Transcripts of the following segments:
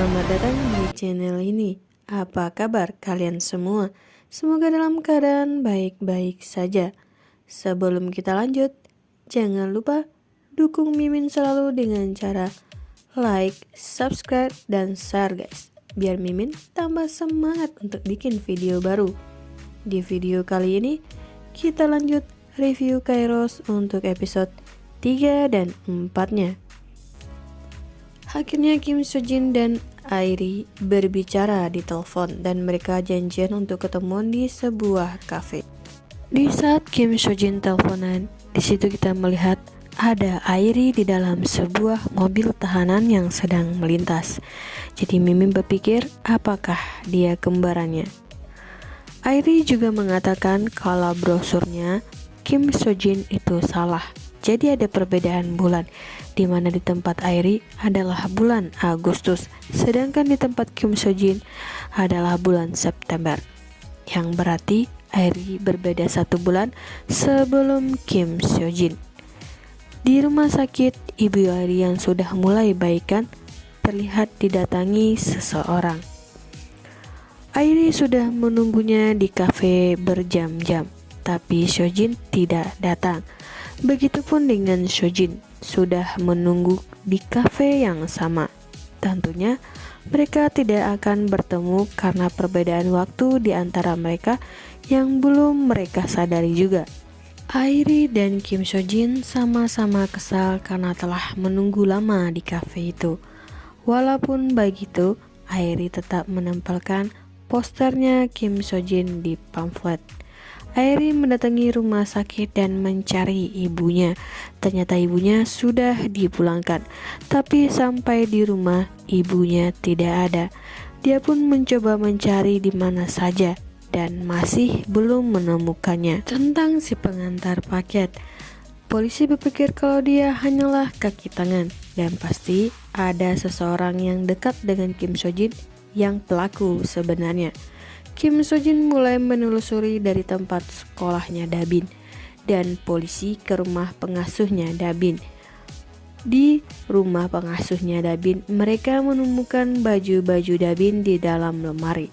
Selamat datang di channel ini. Apa kabar kalian semua? Semoga dalam keadaan baik-baik saja. Sebelum kita lanjut, jangan lupa dukung Mimin selalu dengan cara like, subscribe, dan share guys. Biar Mimin tambah semangat untuk bikin video baru. Di video kali ini, kita lanjut review Kairos untuk episode 3 dan 4-nya. Akhirnya Kim Sojin dan Airi berbicara di telepon dan mereka janjian untuk ketemuan di sebuah kafe. Di saat Kim Sojin teleponan, di situ kita melihat ada Airi di dalam sebuah mobil tahanan yang sedang melintas. Jadi Mimin berpikir apakah dia kembarannya. Airi juga mengatakan kalau brosurnya Kim Sojin itu salah. Jadi ada perbedaan bulan, di mana di tempat Airi adalah bulan Agustus, sedangkan di tempat Kim Sojin adalah bulan September. Yang berarti Airi berbeda 1 bulan sebelum Kim Sojin. Di rumah sakit, ibu Airi yang sudah mulai baikan terlihat didatangi seseorang. Airi sudah menunggunya di kafe berjam-jam, tapi Sojin tidak datang. Begitupun dengan Sojin, sudah menunggu di kafe yang sama. Tentunya mereka tidak akan bertemu karena perbedaan waktu di antara mereka yang belum mereka sadari juga. Airi dan Kim Sojin sama-sama kesal karena telah menunggu lama di kafe itu. Walaupun begitu, Airi tetap menempelkan posternya Kim Sojin di pamflet. Airi mendatangi rumah sakit dan mencari ibunya. Ternyata ibunya sudah dipulangkan, tapi sampai di rumah ibunya tidak ada. Dia pun mencoba mencari di mana saja dan masih belum menemukannya. Tentang si pengantar paket, polisi berpikir kalau dia hanyalah kaki tangan dan pasti ada seseorang yang dekat dengan Kim Sojin yang pelaku sebenarnya. Kim Sojin mulai menelusuri dari tempat sekolahnya Dabin dan polisi ke rumah pengasuhnya Dabin. Di rumah pengasuhnya Dabin, mereka menemukan baju-baju Dabin di dalam lemari.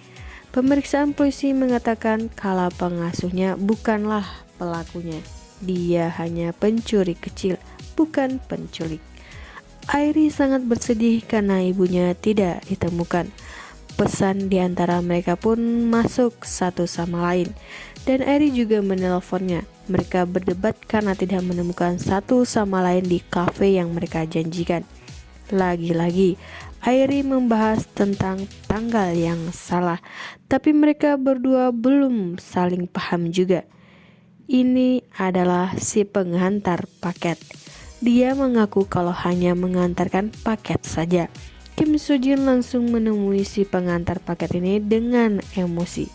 Pemeriksaan polisi mengatakan kalau pengasuhnya bukanlah pelakunya. Dia hanya pencuri kecil, bukan penculik. Airi sangat bersedih karena ibunya tidak ditemukan. Pesan di antara mereka pun masuk satu sama lain, dan Airi juga menelponnya. Mereka berdebat karena tidak menemukan satu sama lain di kafe yang mereka janjikan. Lagi-lagi Airi membahas tentang tanggal yang salah, tapi mereka berdua belum saling paham juga. Ini adalah si pengantar paket. Dia mengaku kalau hanya mengantarkan paket saja. Kim Sojin langsung menemui si pengantar paket ini dengan emosi.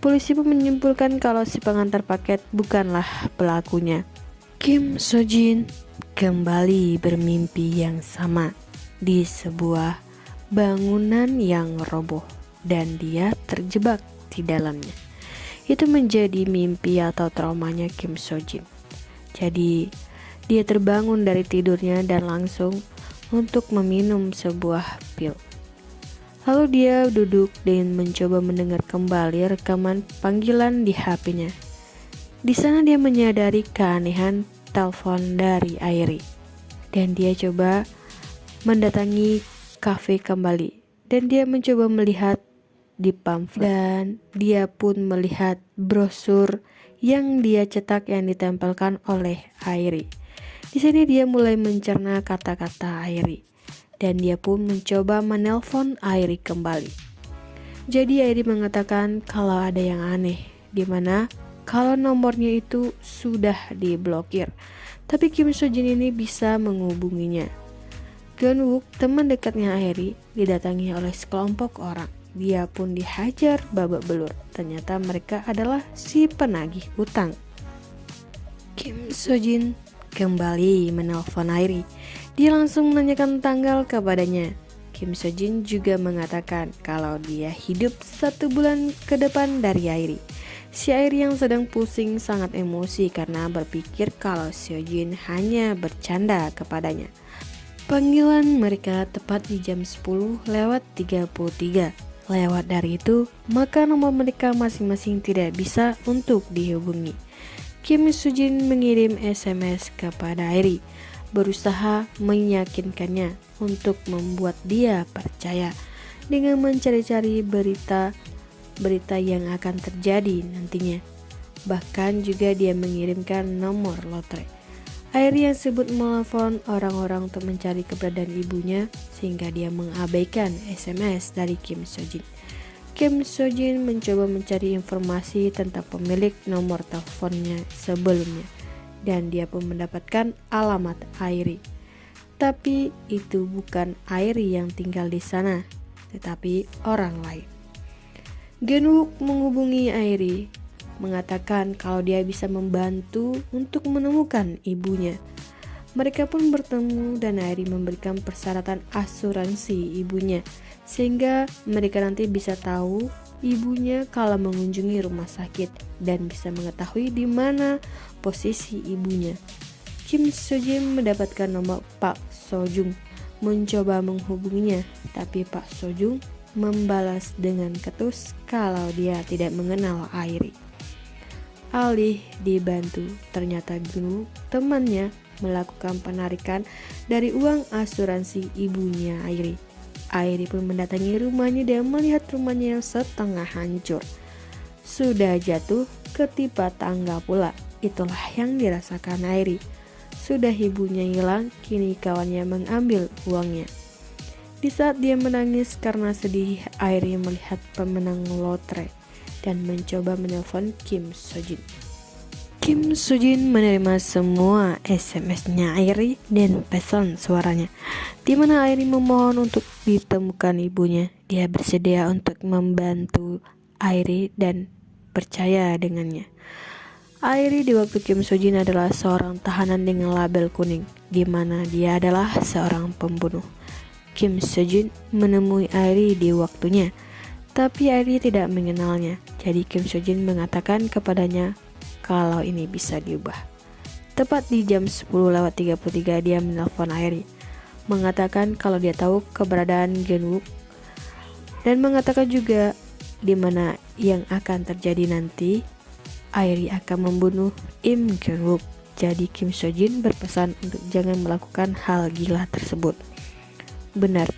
Polisi pun menyimpulkan kalau si pengantar paket bukanlah pelakunya. Kim Sojin kembali bermimpi yang sama di sebuah bangunan yang roboh dan dia terjebak di dalamnya. Itu menjadi mimpi atau traumanya Kim Sojin. Jadi dia terbangun dari tidurnya dan langsung untuk meminum sebuah pil. Lalu dia duduk dan mencoba mendengar kembali rekaman panggilan di HP-nya. Di sana dia menyadari keanehan telepon dari Airi dan dia coba mendatangi kafe kembali dan dia mencoba melihat di pamflet dan dia pun melihat brosur yang dia cetak yang ditempelkan oleh Airi. Di sini dia mulai mencerna kata-kata Airi dan dia pun mencoba menelpon Airi kembali. Jadi Airi mengatakan kalau ada yang aneh, dimana kalau nomornya itu sudah diblokir, tapi Kim Sojin ini bisa menghubunginya. Gunwook, teman dekatnya Airi, didatangi oleh sekelompok orang. Dia pun dihajar babak belur. Ternyata mereka adalah si penagih utang. Kim Sojin kembali menelpon Airi. Dia langsung menanyakan tanggal kepadanya. Kim Sojin juga mengatakan kalau dia hidup 1 bulan ke depan dari Airi. Si Airi yang sedang pusing sangat emosi karena berpikir kalau Sojin hanya bercanda kepadanya. Panggilan mereka tepat di jam 10:33. Lewat dari itu, maka nomor mereka masing-masing tidak bisa untuk dihubungi. Kim Soo-jin mengirim SMS kepada Airi, berusaha meyakinkannya untuk membuat dia percaya dengan mencari-cari berita yang akan terjadi nantinya. Bahkan juga dia mengirimkan nomor lotre. Airi yang sebut menelepon orang-orang untuk mencari keberadaan ibunya sehingga dia mengabaikan SMS dari Kim Soo-jin. Kim Soo-jin mencoba mencari informasi tentang pemilik nomor teleponnya sebelumnya dan dia pun mendapatkan alamat Airi. Tapi itu bukan Airi yang tinggal di sana, tetapi orang lain. Genwook menghubungi Airi, mengatakan kalau dia bisa membantu untuk menemukan ibunya. Mereka pun bertemu dan Airi memberikan persyaratan asuransi ibunya sehingga mereka nanti bisa tahu ibunya kalau mengunjungi rumah sakit dan bisa mengetahui di mana posisi ibunya. Kim Soo-jin mendapatkan nomor Pak Soo-jung, mencoba menghubunginya, tapi Pak Soo-jung membalas dengan ketus kalau dia tidak mengenal Airi. Alih dibantu, ternyata Genwook temannya melakukan penarikan dari uang asuransi ibunya Airi. Airi pun mendatangi rumahnya dan melihat rumahnya yang setengah hancur. Sudah jatuh ketimpa tangga pula. Itulah yang dirasakan Airi. Sudah ibunya hilang, kini kawannya mengambil uangnya. Di saat dia menangis karena sedih, Airi melihat pemenang lotre dan mencoba menelpon Kim Soo-jin. Kim Soo-jin menerima semua SMS-nya Airi dan pesan suaranya, di mana Airi memohon untuk ditemukan ibunya. Dia bersedia untuk membantu Airi dan percaya dengannya. Airi di waktu Kim Soo-jin adalah seorang tahanan dengan label kuning, di mana dia adalah seorang pembunuh. Kim Soo-jin menemui Airi di waktunya, tapi Airi tidak mengenalnya. Jadi Kim Soo-jin mengatakan kepadanya kalau ini bisa diubah. Tepat di jam 10:33 dia menelpon Airi, mengatakan kalau dia tahu keberadaan Genwook dan mengatakan juga di mana yang akan terjadi nanti. Airi akan membunuh Im Genwook. Jadi Kim Soo-jin berpesan untuk jangan melakukan hal gila tersebut. Benar,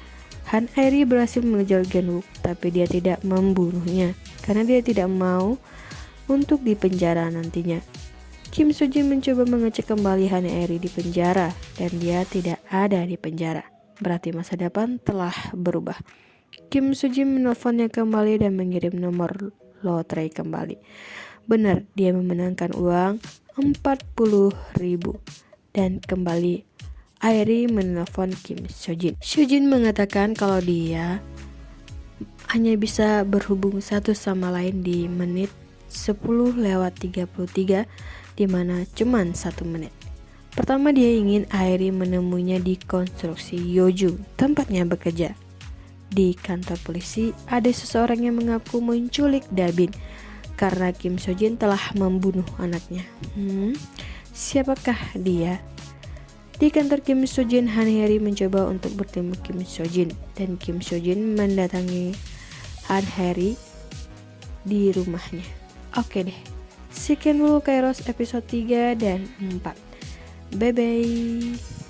Han Airi berhasil mengejar Genwook, tapi dia tidak membunuhnya karena dia tidak mau untuk dipenjara nantinya. Kim Soo-jin mencoba mengecek kembali Han Airi di penjara dan dia tidak ada di penjara. Berarti masa depan telah berubah. Kim Soo-jin menelponnya kembali dan mengirim nomor lotre kembali. Benar, dia memenangkan uang 40.000 dan kembali Airi menelpon Kim Soo-jin. Soo-jin mengatakan kalau dia hanya bisa berhubung satu sama lain di menit 10:33, di mana cuman 1 menit. Pertama dia ingin Airi menemuinya di konstruksi Yeoju, tempatnya bekerja. Di kantor polisi ada seseorang yang mengaku menculik Dabin karena Kim Soo-jin telah membunuh anaknya. Siapakah dia? Di kantor Kim Soo-jin, Han Airi mencoba untuk bertemu Kim Soo-jin dan Kim Soo-jin mendatangi Han Airi di rumahnya. Oke deh, sekian dulu Kairos episode 3 dan 4. Bye bye.